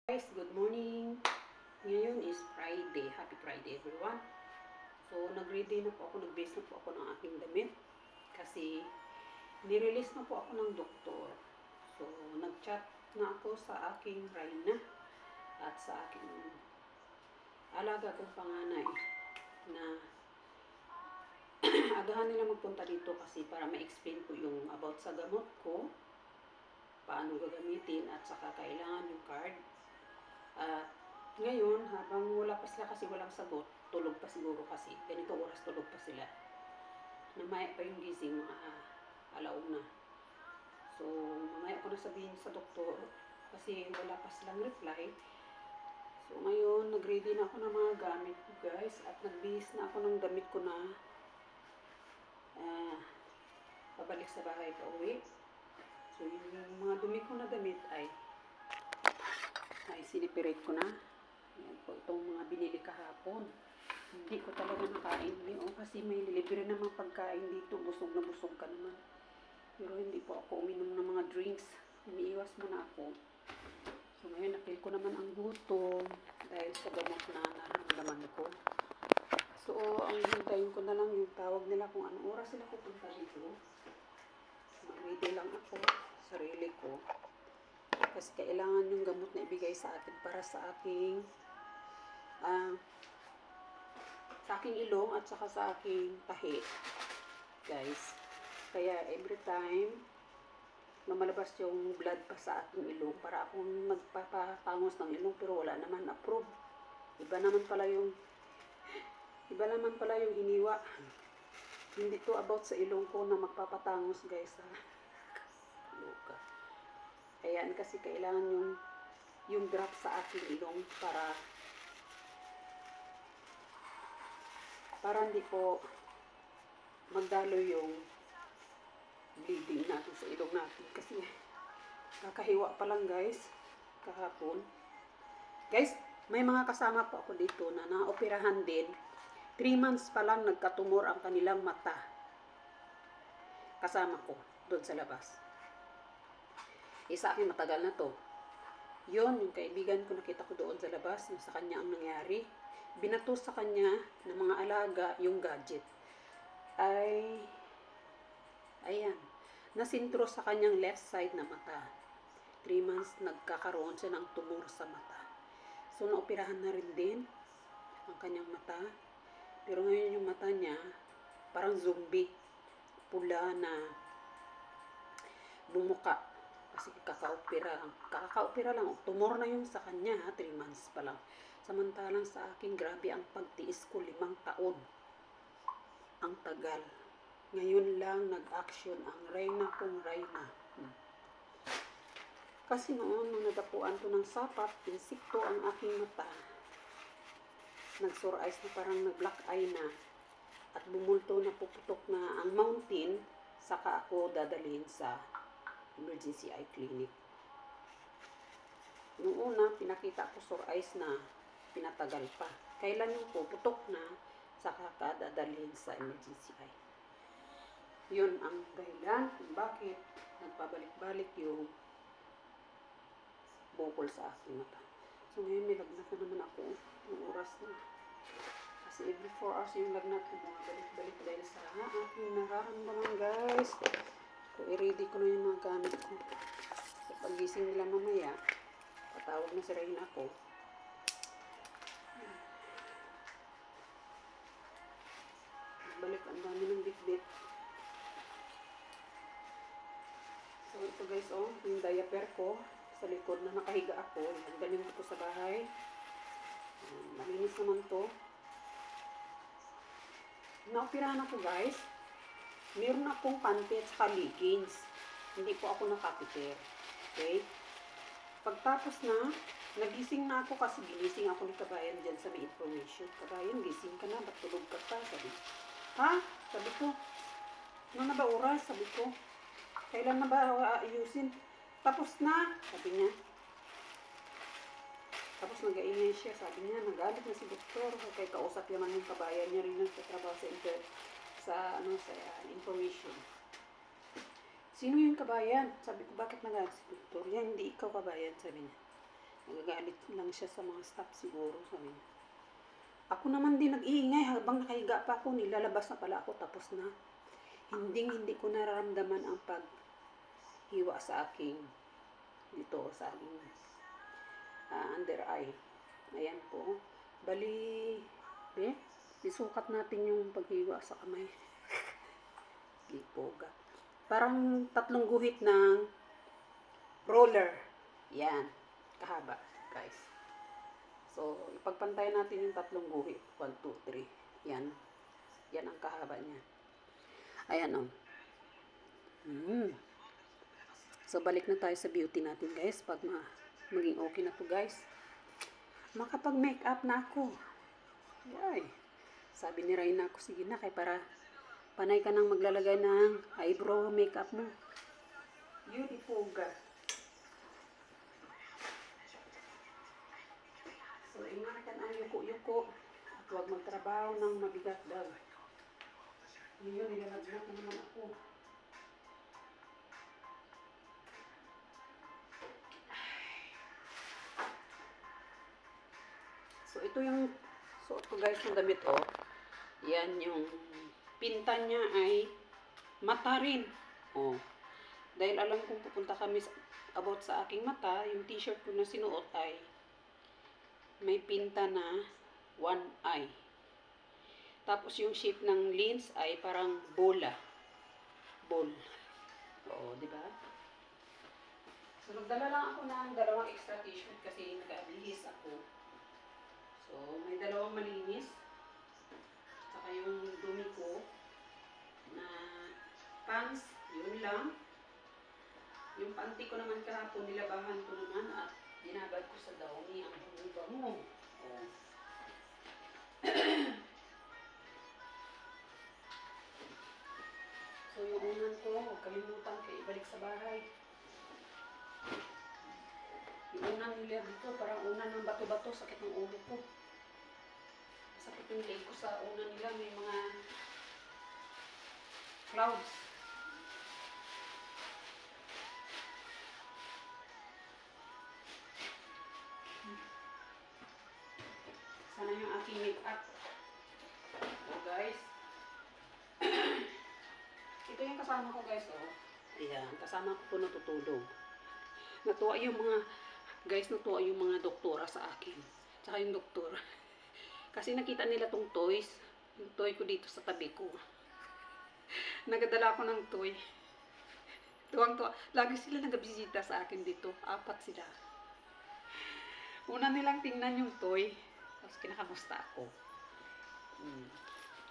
Guys, good morning. Ngayon is Friday. Happy Friday everyone. So, nag-ready na po ako, nag-base na po ako ng aking damit kasi nirelease na po ako ng doktor. So, nag-chat na ako sa aking Reyna at sa aking alaga kong panganay na agahan nila magpunta dito kasi para ma-explain ko yung about sa gamot ko, paano gagamitin at saka kailangan yung card. Ngayon, habang wala pa sila kasi walang sagot, tulog pa siguro kasi. Ganito oras tulog pa sila. Mamaya pa yung gising, mga alauna. So, mamaya ko na sabihin sa doktor kasi wala pa silang reply. So, ngayon, nag-ready na ako ng mga gamit ko guys at nag-bihis na ako ng damit ko na pabalik sa bahay pa uwi. So, yung mga dumi ko na damit ay siniperate ko na. Yan po itong mga binili kahapon. Hindi ko talaga nakain ngayon kasi may libre naman pagkain dito. Busog na busog ka naman. Pero hindi po ako uminom ng mga drinks. Umiiwas muna ako. So ngayon napil ko naman ang gutom dahil sa gamot na nararamdaman ko. So ang hintayin ko na lang yung tawag nila kung anong oras sila pupunta dito. Mag-ready lang ako, sarili ko. Kasi kailangan yung gamot na ibigay sa akin para sa aking ilong at saka sa aking tahi guys. Kaya every time mamalabas yung blood pa sa aking ilong para akong magpapatangos ng ilong pero wala naman approve. Iba naman pala yung hiniwa. Hindi to about sa ilong ko na magpapatangos guys ha. Ayan kasi kailangan yung drop sa aking ilong para hindi po magdalo yung bleeding natin sa ilong natin kasi kakahiwa pa lang guys kahapon. Guys, may mga kasama po ako dito na naoperahan din. 3 months pa lang nagkatumor ang kanilang mata. Kasama ko doon sa labas. Sa akin matagal na to. Yun, yung kaibigan ko nakita ko doon sa labas, sa kanya ang nangyari. Binato sa kanya ng mga alaga yung gadget. Ayan, nasintro sa kanyang left side na mata. 3 months nagkakaroon siya ng tumor sa mata. So, naoperahan na rin din ang kanyang mata. Pero ngayon yung mata niya, parang zombie. Pula na bumuka. Kasi kakaopera lang. Tumor na yun sa kanya, 3 months pa lang. Samantalang sa akin, grabe ang pagtiis ko, 5 taon. Ang tagal. Ngayon lang nag-action ang Reyna kong Reyna. Kasi noon, nung nadapuan ko ng sapat, insikto ang aking mata. Nag-sore eyes na parang nag-black eye na. At bumulto na puputok na ang mountain, saka ako dadalhin sa emergency eye clinic. Noong una, pinakita ko sore eyes na pinatagal pa. Kailan yung puputok na, saka ka dadalhin sa emergency eye. Yun ang dahilan kung bakit nagpabalik-balik yung bukol sa aking mata. So ngayon may lagnat na naman ako. Yung oras na. Kasi every 4 hours yung lagnat ko. Balik-balik dahil sa aking nararamdaman guys. So, i-ready ko na yung mga gamit ko. So, pag-gising nila mamaya, patawag na si Reyna ko. Balik, ang dami ng bit-bit. So, ito guys, yung diaper ko. Sa likod na nakahiga ako. Galing ko sa bahay. Malinis naman to. Naoperahan ako guys. Meron akong panty at saka leggings. Hindi po ako nakapiter. Okay? Pagtapos na, nagising na ako kasi ginising ako ni Kabayan dyan sa may information. Kabayan, gising ka na, ba't tulog ka pa? Sabi. Ha? Sabi ko, ano na ba oras? Sabi ko, kailan na ba ayusin? Tapos na, sabi niya. Tapos nag-aingay siya, sabi niya, nagalit na si doktor. Kaya kausap naman yung Kabayan niya rin nagtatrabaho sa information. Sino yung Kabayan? Sabi ko, bakit nagalit si doktor? Yan, hindi ikaw Kabayan, sabi niya. nagagalit lang siya sa mga staff siguro, sabi niya. Ako naman din nag-iingay habang nakahiga pa ako, nilalabas na pala ako, tapos na. Hindi ko nararamdaman ang paghiwa sa aking, dito sa aking under eye. Ayan po. Bali, isukat natin yung paghiwa sa kamay. Lipoga. Parang 3 guhit ng roller. Yan. Kahaba, guys. So, ipagpantay natin yung 3 guhit. 1, 2, 3. Yan. Yan ang kahaba niya. Ayan o. So, balik na tayo sa beauty natin, guys. Pag maging okay na to, guys. Makapag-make up na ako. Yay. Sabi ni Rayna ako, sige na, kay para panay ka nang maglalagay ng eyebrow makeup mo. Beautiful girl. So, ingatan ang yuko-yuko at huwag magtrabaho ng mabigat daw. Yun, nilalagyan ko naman ako. So, ito yung suot ko, guys, ng damit, oh. Yan, yung pinta niya ay mata rin. Oh. Dahil alam kong pupunta kami about sa aking mata, yung t-shirt ko na sinuot ay may pinta na one eye. Tapos yung shape ng lens ay parang bola. Ball. Oo, di ba? So, nagdala lang ako ng 2 extra t-shirt kasi nag-abihis ako. So, may 2 malinis. Saka yung dumi ko na pants, yun lang. Yung panty ko naman kahapon, nilabahan ko naman at dinabad ko sa downy ang bango. Oh. So, yung unan ko, huwag kalimutan kayo ibalik sa bahay. Yung unan nila dito, parang unan ng bato-bato, sakit ng ulo ko. Sakit yung leg ko sa unan nila, may mga clouds. Sana yung aking make-up. So, guys. Ito yung kasama ko, guys, oh. Ayan, kasama ko po natutulog. Natuwa yung mga doktora sa akin. Tsaka yung doktor. Kasi nakita nila tong toys. Yung toy ko dito sa tabi ko. Nagadala ko ng toy. Tuwang-tuwa. Lagi sila nagabisita sa akin dito. 4 sila. Una nilang tingnan yung toy. Tapos kinakamusta ako.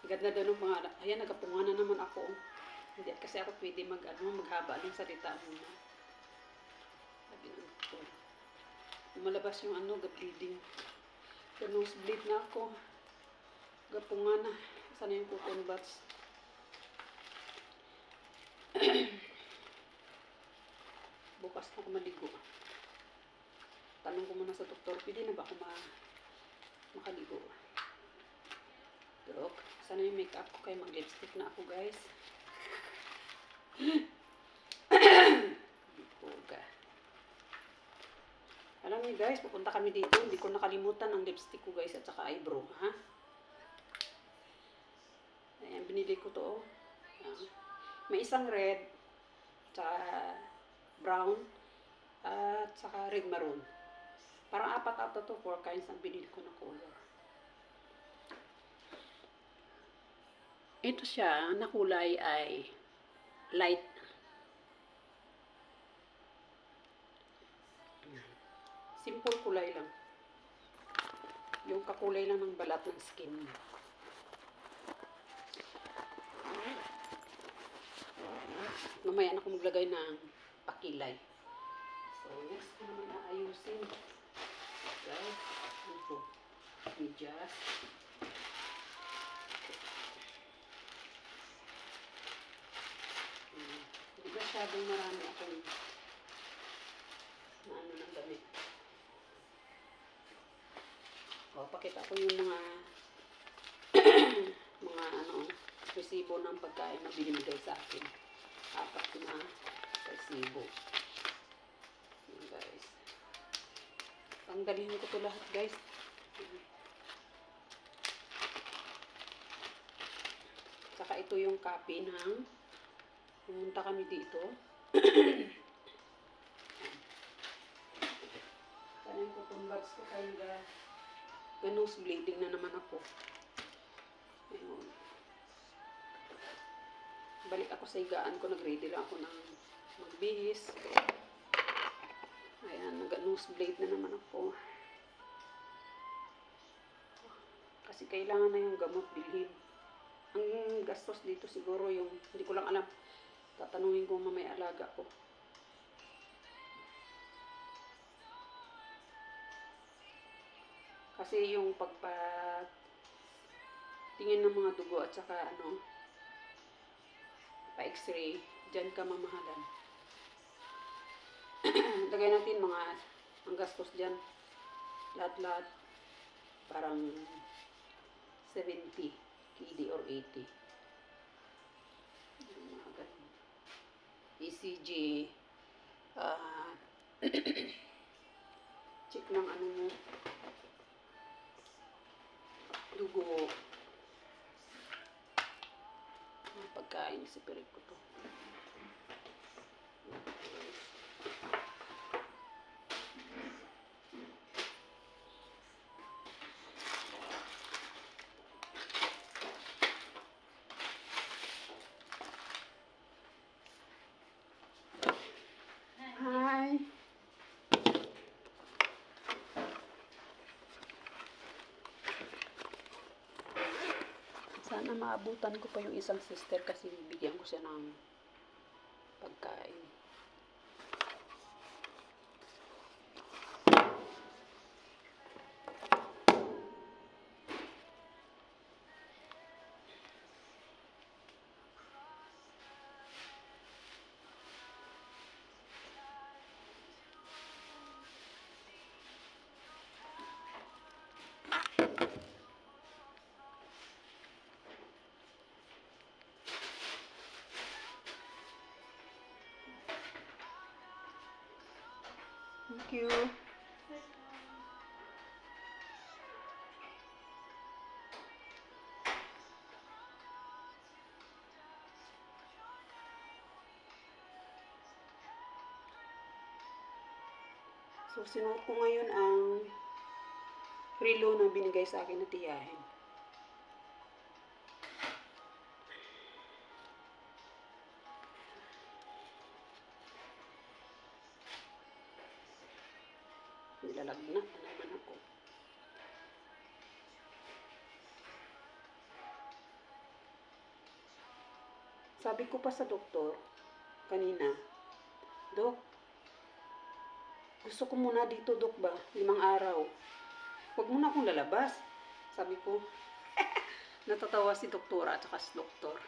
Ganda daw ng mga, ayan, nagapunga na naman ako. Hindi kasi ako pwede maghaba ng salita muna. Sabi ng doktor. Lumalabas yung ga-bleeding. Nose-bleed na ako. Gapunga na. Sana yung cotton buds. Bukas na ako maligo. Tanong ko muna sa doktor, pwede na ba ako makaligo? Dok, sana yung makeup ko kayo mag-lipstick na ako, guys. Lipoga. Alam niyo, guys, pupunta kami dito. Hindi ko nakalimutan ang lipstick ko, guys, at saka eyebrow, ha? Ayan, binili ko to, oh. May isang red, tsaka brown, at saka red maroon. Parang 4 ata to, 4 kinds ang binili ko na color. Ito siya, na kulay ay light. Simple kulay lang. Yung kakulay lang ng balat ng skin mo. Mamaya na ako maglagay ng pakilay. So, next ko naman aayusin. Guys, ito. Medyas. Hindi masyadong marami akong ng damit. O, pakita ko yung mga resibo ng pagkain na binibigay sa akin. 4 na resibo. Yun, guys. Tanggalin ko to lahat, guys. Saka ito yung copy ng pumunta kami dito. Kanin ko itong bags ko kaya nose bleeding na naman ako. Ayun. Balik ako sa higaan ko. Nag-ready lang ako ng magbihis. Ayan, nag-nose bleed na naman ako. Kasi kailangan na yung gamot bilhin. Ang gastos dito siguro yung, hindi ko lang alam. Tatanungin ko mamaya alaga ko. Kasi yung pagpatingin ng mga dugo at saka pa-x-ray, dyan ka mamahalan. Lagay natin ang gastos dyan. Lahat-lahat parang 70 KD or 80. ECG, check ng mo, dugo, pagkain, sipirit ko to. Hi! Sana maabutan ko pa yung isang sister kasi bigyan ko siya ng pagkain. Thank you. So, sinuot ko ngayon ang relo na binigay sa akin na tiyahin. Nilalagnat na naman ako. Sabi ko pa sa doktor kanina, Dok, gusto ko muna dito, Dok ba? 5 araw. Huwag muna akong lalabas. Sabi ko, natatawa si doktora at saka si doktor.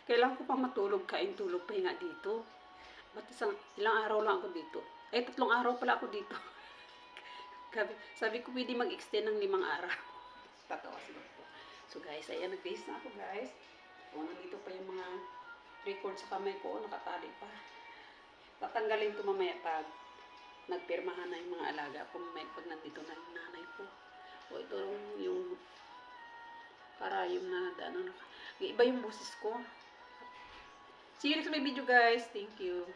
Kailangan ko pa matulog, kain, tulog, pahinga dito. Ba't ilang araw lang ako dito? 3 araw pala ako dito. Sabi ko, pwede mag-extend ng 5 araw. Tatawa si doktor. So guys, ayan, nag-base na ako guys. O, nandito pa yung mga record sa kamay ko, nakatali pa. Tatanggalin ko mamaya pag nagpirmahan na yung mga alaga ko, mamaya pag nandito na yung nanay ko. O, ito yung karayom na iba yung boses ko. See you next video guys. Thank you.